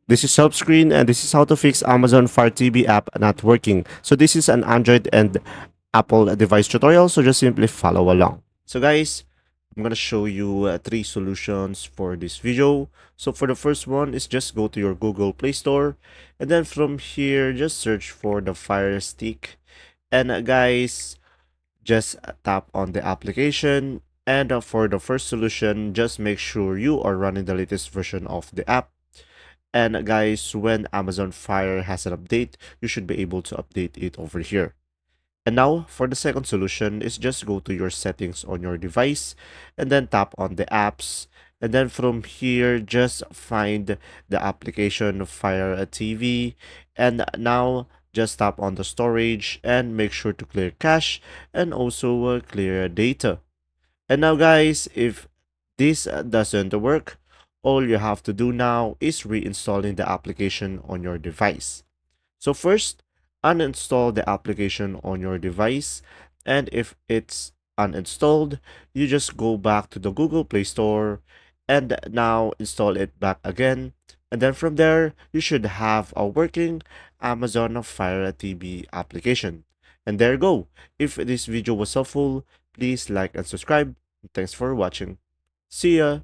This is Helpscreen and this is how to fix Amazon Fire TV app not working. So this is an Android and Apple device tutorial, so just simply follow along. So guys, I'm gonna show you three solutions for this video. So for the first one is just go to your Google Play Store, and then from here just search for the Fire Stick. And guys, just tap on the application. And for the first solution, just make sure you are running the latest version of the app. And guys, when Amazon Fire has an update, you should be able to update it over here. And now for the second solution is just go to your settings on your device and then tap on the apps. And then from here, just find the application Fire TV. And now just tap on the storage and make sure to clear cache and also clear data. And now guys, if this doesn't work, all you have to do now is reinstalling the application on your device. So first, uninstall the application on your device, and if it's uninstalled, you just go back to the Google Play Store and now install it back again. And then from there, you should have a working Amazon Fire TV application. And there you go. If this video was helpful, please like and subscribe. Thanks for watching. See ya!